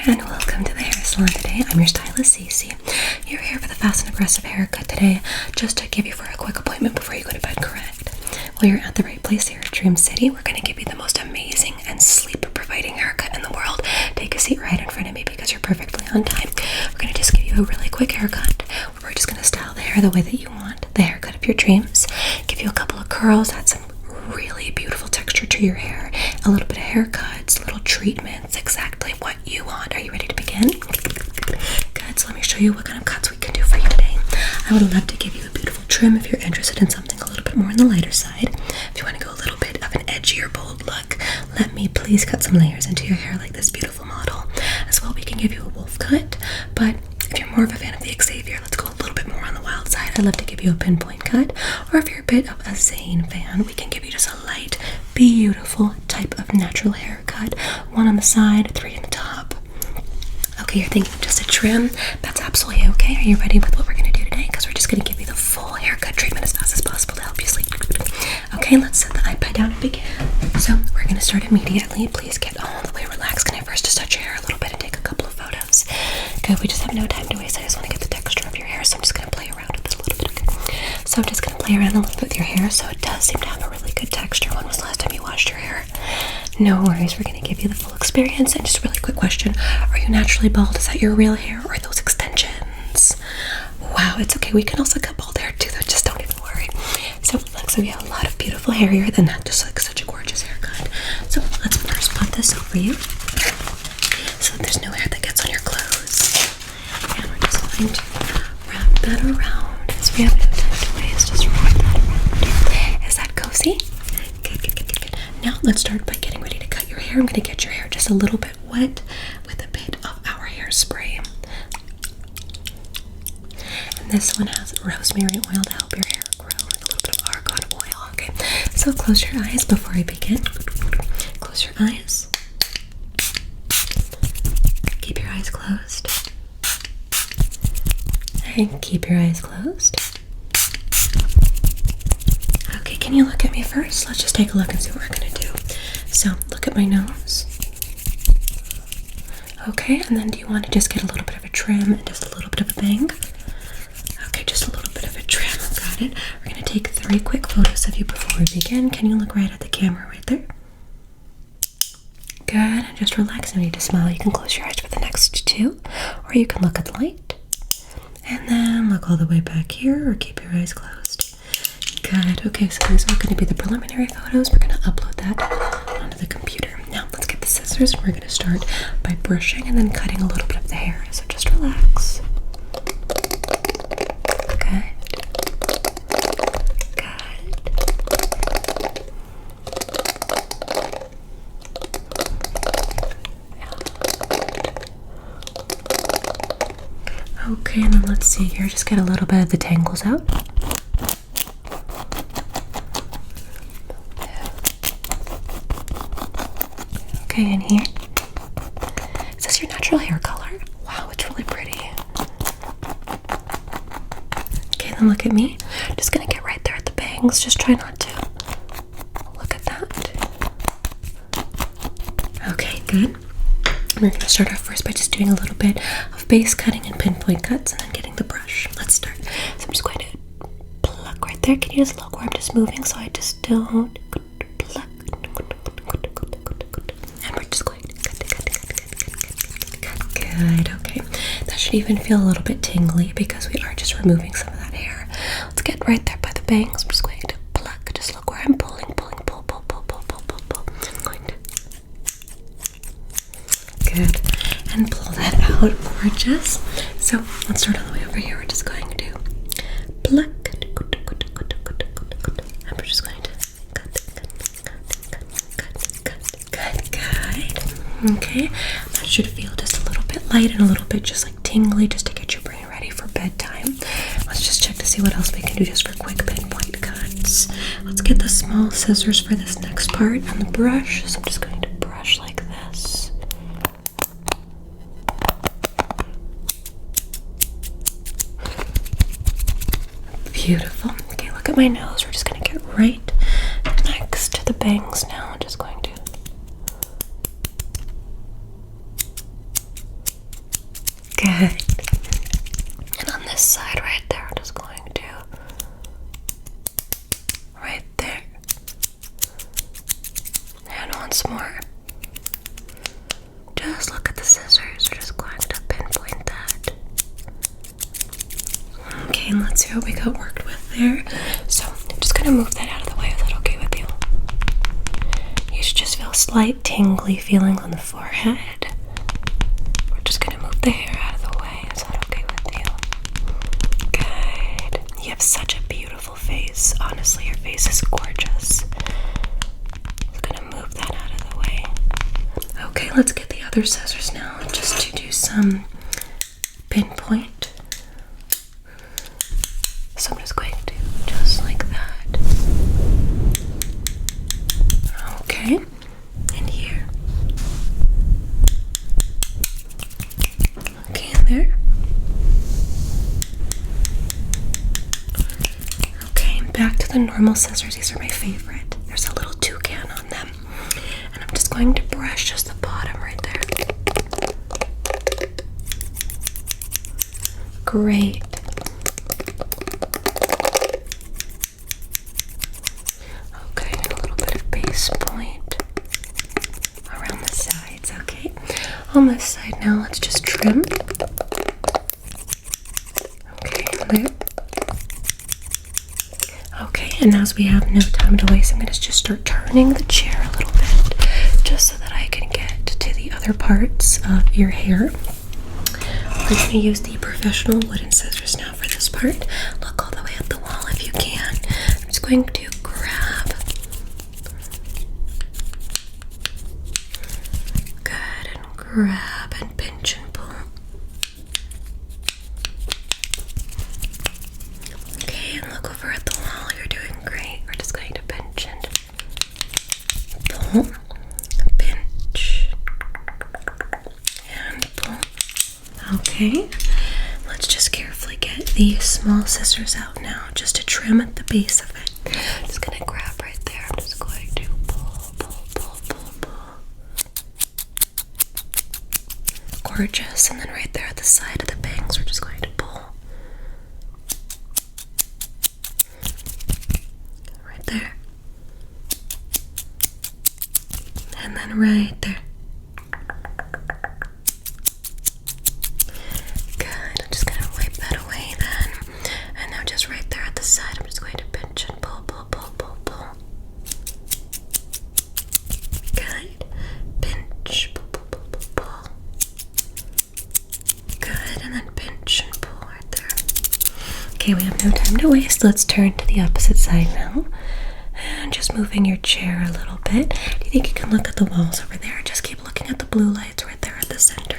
and welcome to the hair salon today. I'm your stylist, Cece. You're here for the fast and aggressive haircut today, just to give you for a quick appointment before you go to bed, correct? Well, you're at the right place here at Dream City. We're going to give you the most amazing and sleep-providing haircut in the world. Take a seat right in front of me because you're perfectly on time. We're going to just give you a really quick haircut. We're just going to style the hair the way that you want, the haircut of your dreams. Give you a couple of curls, add some really beautiful texture to your hair, a little bit of haircuts, little treatments, exactly what you want. Are you ready to begin? Good, so let me show you what kind of cuts we can do for you today. I would love to give you a beautiful trim if you're interested in something a little bit more on the lighter side. If you want to go a little bit of an edgier, bold look, let me please cut some layers into your hair like this beautiful model. As well, we can give you a wolf cut, but if you're more of a fan of the Xavier, let's go a little bit more on the wild side. I'd love to give you a pinpoint cut, or if you're a bit of a Zane fan, we can give you just a light, beautiful type of natural haircut. One on the side, 3 on the top. Okay, you're thinking just a trim? That's absolutely okay. Are you ready with what we're going to do today? Because we're just going to give you the full haircut treatment as fast as possible to help you sleep. Okay, let's set the iPad down and begin. So, we're going to start immediately. Please get all the way relaxed. Can I first just touch your hair a little bit and take a couple of photos? Good, we just have no time to waste. I just want to get the texture of your hair, so I'm just going to play around with this a little bit. Okay? So, I'm just going to play around a little bit with your hair, so it does seem to have a really good texture. When was the last time you washed your hair? No worries, we're going to give you the full experience. And just a really quick question, are you naturally bald? Is that your real hair or are those extensions? Wow, it's okay, we can also cut bald hair too, though, just don't even worry. So looks like we have a lot of beautiful hair here, then that just like such a gorgeous haircut. So let's first put this over you so that there's no hair that gets on your clothes. And we're just going to wrap that around, as we have no time to waste. Just wrap that around. Is that cozy? Good. Now let's start by getting ready to cut your hair. I'm going to get your hair just a little bit wet with a bit of our hairspray. And this one has rosemary oil to help your hair grow, with a little bit of argan oil. Okay, so close your eyes before I begin. Close your eyes. Keep your eyes closed. And keep your eyes closed. Okay, can you look at me first? Let's just take a look and see what we're going to do. So, look at my nose. Okay, and then do you want to just get a little bit of a trim and just a little bit of a bang? Okay, just a little bit of a trim. Got it. We're going to take 3 quick photos of you before we begin. Can you look right at the camera right there? Good, and just relax. No need to smile. You can close your eyes for the next 2, or you can look at the light. And then look all the way back here, or keep your eyes closed. Good. Okay, so these are going to be the preliminary photos. We're going to upload that onto the computer. Now, let's get the scissors. We're going to start by brushing and then cutting a little bit of the hair. So just relax. Good. Okay, and then let's see here. Just get a little bit of the tangles out. Okay, and here. Is this your natural hair color? Wow, it's really pretty. Okay, then look at me. Just gonna get right there at the bangs. Just try not to look at that. Okay, good. We're going to start off first by just doing a little bit of base cutting and pinpoint cuts and then getting the brush. Let's start. So I'm just going to pluck right there. Can you just look where I'm just moving so I just don't pluck? And we're just going to cut. Good, okay. That should even feel a little bit tingly because we are just removing some of that hair. Let's get right there by the bangs. I'm just going to pluck. Just look where I'm pulling, pull. I'm going to good, and pull that out. Gorgeous. So let's start all the way over here. We're just going to pluck, and we're just going to cut. Okay, that should feel just a little bit light and a little bit just like tingly, just to get your brain ready for bedtime. Let's just check to see what else we can do just for quick pinpoint cuts. Let's get the small scissors for this next part and the brush. So I'm just going to brush like this. Beautiful. Okay, look at my nose. We're just going to get right next to the bangs now. I'm just going to once more. Just look at the scissors. We're just going to pinpoint that. Okay, and let's see what we got worked with there. So I'm just gonna move that out of the way. Is that okay with you? You should just feel slight tingly feeling on the forehead. We're just gonna move the hair out of the way. Is that okay with you? Good. You have such a beautiful face. Honestly, your face is gorgeous. Just gonna move that out of the way. Okay, let's get the other scissors now just to do some pinpoint. So I'm just going to just like that. Okay, and here. Okay, and there. Okay, back to the normal scissors. These are my favorite. There's a little toucan on them. And I'm just going to brush just the bottom right there. Great. Okay, a little bit of base point around the sides, okay? On this side now, let's just trim. Okay, there. Okay, and as we have no time to waste, I'm going to just start turning the chair a little bit just so that I can get to the other parts of your hair. We're going to use the professional wooden scissors now for this part. Look all the way at the wall if you can. I'm just going to grab. Good, and grab and pinch and pull. Okay, and look over at the wall. You're doing great. We're just going to pinch and pull. Pinch and pull. Okay, let's just carefully get the small scissors out now just to trim at the base of it. I'm just going to grab right there. I'm just going to pull, pull, pull, pull, pull. Gorgeous. And then right there at the side of the bangs, we're just going to pull. Right there. And then right there. Side, I'm just going to pinch and pull, pull, pull, pull, pull. Good. Pinch, pull, pull, pull, pull, pull. Good, and then pinch and pull right there. Okay, we have no time to waste. Let's turn to the opposite side now. And just moving your chair a little bit. Do you think you can look at the walls over there? Just keep looking at the blue lights right there at the center.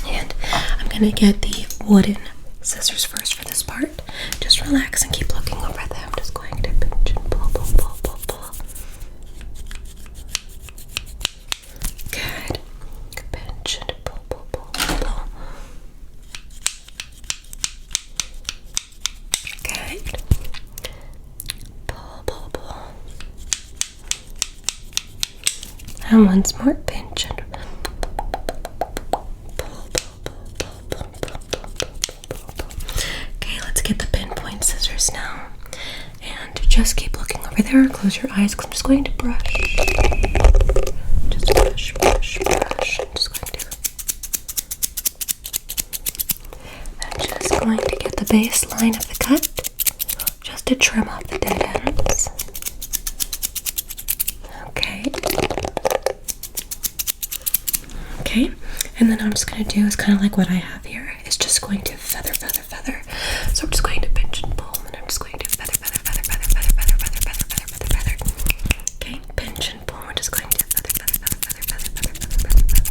And I'm gonna get the wooden scissors first for this part. Just relax and keep looking over them. I'm just going to pinch and pull, pull, pull, pull, pull. Good. Pinch and pull, pull, pull, pull, pull. Good. Pull, pull, pull. And once more, pinch and get the pinpoint scissors now, and just keep looking over there. Close your eyes because I'm just going to brush. Just brush, brush, brush. I'm just going to get the base line of the cut just to trim off the dead ends. Okay. Okay, and then I'm just going to do is kind of like what I have here. It's just going to feather, feather, feather. So I'm just going to pinch and pull, and I'm just going to feather, feather, feather, feather, feather, feather, feather, feather, feather, feather, feather. Okay, pinch and pull. We're just going to feather, feather, feather, feather, feather, feather, feather, feather.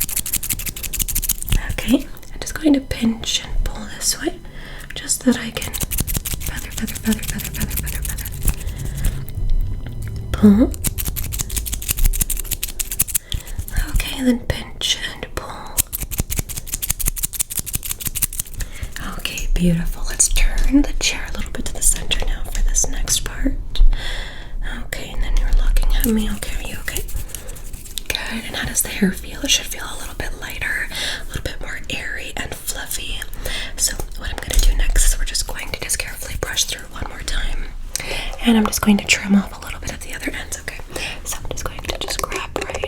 Okay, I'm just going to pinch and pull this way, just so that I can feather, feather, feather, feather, feather, feather, feather. Pull. Okay, then pinch and pull. Okay, beautiful. Let's turn the chair a little bit to the center now for this next part. Okay, and then you're looking at me. Okay, are you okay? Good. And how does the hair feel? It should feel a little bit lighter, a little bit more airy and fluffy. So what I'm going to do next is we're just going to just carefully brush through one more time. And I'm just going to trim off a little bit of the other ends, okay? So I'm just going to just grab right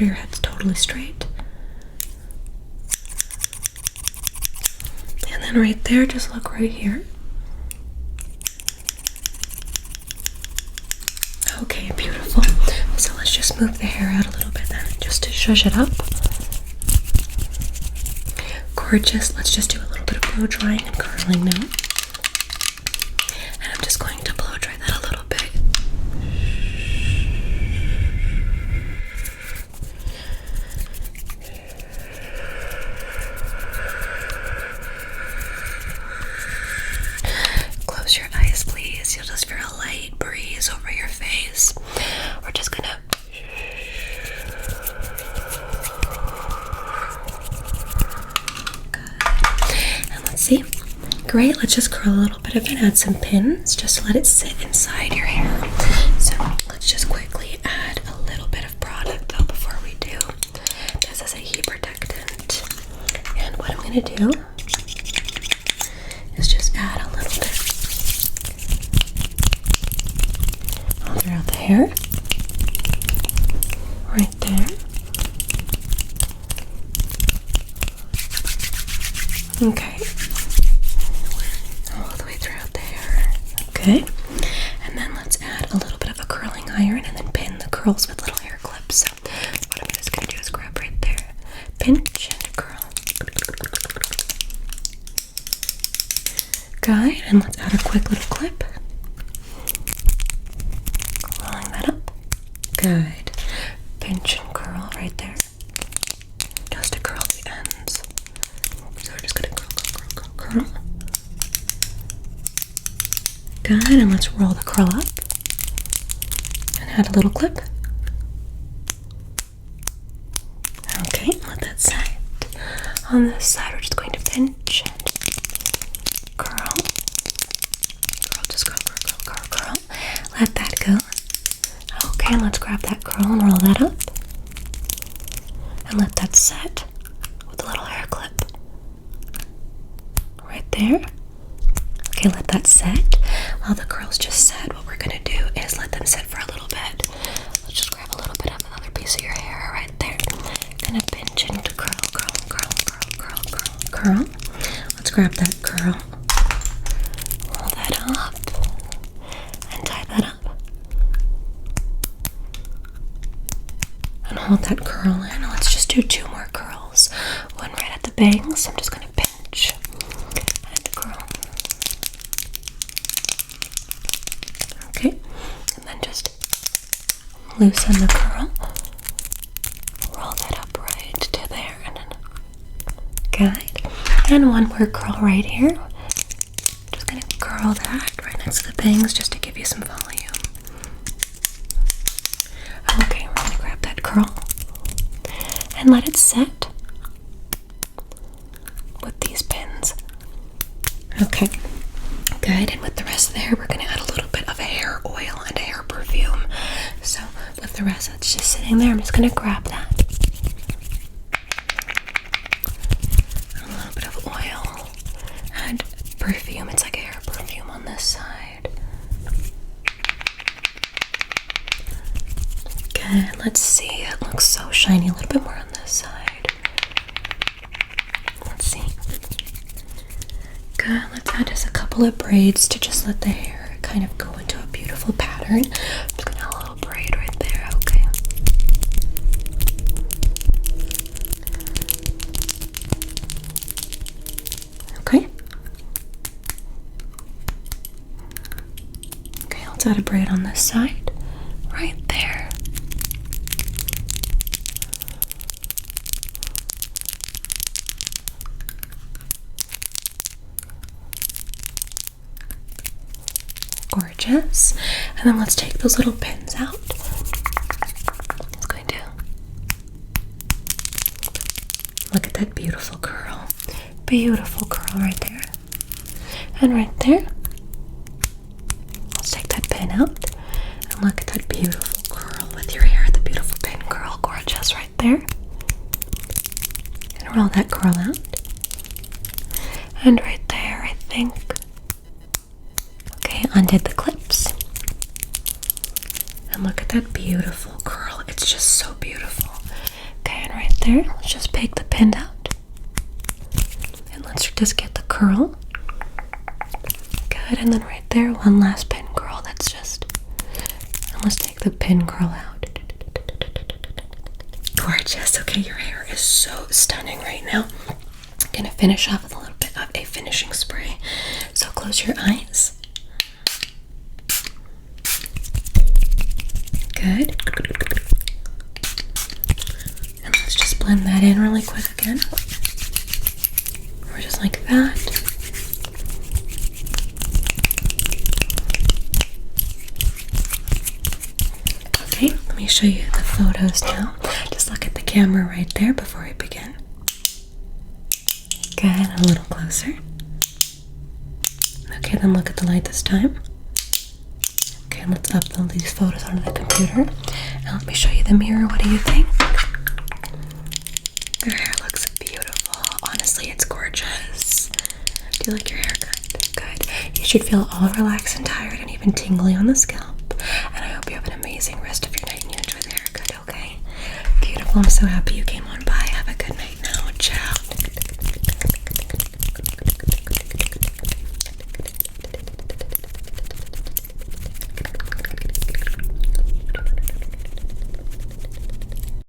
sure your head's totally straight. And then right there, just look right here. Okay, beautiful. So let's just move the hair out a little bit then, just to shush it up. Gorgeous. Let's just do a little bit of blow drying and curling now. And I'm just going to blow dry that a little bit. Close your eyes, please. You'll just feel a light breeze over your face. We're just gonna see? Great, let's just curl a little bit of it, add some pins, just to let it sit inside your hair. So let's just quickly add a little bit of product though before we do. This is a heat protectant. And what I'm gonna do is just add a little bit all throughout the hair. Right there. Okay. Okay, and then let's add a little bit of a curling iron and then pin the curls with little hair clips. So what I'm just going to do is grab right there, pinch and curl. Good, and let's add a quick little clip. Rolling that up. Good. Pinch and curl right there. Just to curl the ends. So we're just going to curl. Good, and let's roll the curl up and add a little clip. Okay, let that set. On this side, we're just going to pinch and curl. Just curl. Let that go. Okay, let's grab that curl and roll that up. And let that set with a little hair clip. Right there. Okay, let that set. While the curls just set, what we're going to do is let them sit for a little bit. Let's just grab a little bit of another piece of your hair right there. Gonna pinch and curl. Let's grab that curl. Roll that up. And tie that up. And hold that curl in. Let's just do 2 more curls. One right at the bangs. I'm just going to pinch and curl. Okay, and then just loosen the curl, roll that up right to there, and then good. And one more curl right here. Just gonna curl that right next to the bangs just to give you some volume. Okay, we're gonna grab that curl and let it set with these pins. Okay. Good, and with the rest of the hair, we're going to add a little bit of a hair oil and a hair perfume. So with the rest that's just sitting there, I'm just going to grab that. A little bit of oil and perfume. It's like a hair perfume on this side. Good, let's see. It looks so shiny. A little bit more on this side. Let's see. Good, let's add just a couple of braids to just let the hair kind of go into a beautiful pattern. I'm just gonna add a little braid right there, okay? Okay. Okay, let's add a braid on this side. Right there. Gorgeous. And then let's take those little pins out. It's going to look at that beautiful curl. Beautiful curl right there. And right there. Let's take that pin out and look at that beautiful curl with your hair. The beautiful pin curl. Gorgeous right there. And roll that curl out. And right there, I think. Okay, undid the clips. And look at that beautiful curl. It's just so beautiful. there. Let's just pick the pin out. And let's just get the curl. Good, and then right there, one last pin curl. That's just, and let's take the pin curl out. Gorgeous. Okay, your hair is so stunning right now. I'm gonna finish off with a little bit of a finishing spray. So close your eyes. Good. And let's just blend that in really quick again. Or just like that. Okay, let me show you the photos now. Just look at the camera right there before we begin. Good, a little closer. Okay, then look at the light this time. Okay, let's upload these photos onto the computer. And let me show you the mirror. What do you think? Your hair looks beautiful. Honestly, it's gorgeous. Do you like your haircut? Good. You should feel all relaxed and tired and even tingly on the scalp. And I hope you have an amazing rest of your night and you enjoy the haircut, okay? Beautiful. I'm so happy you came on by.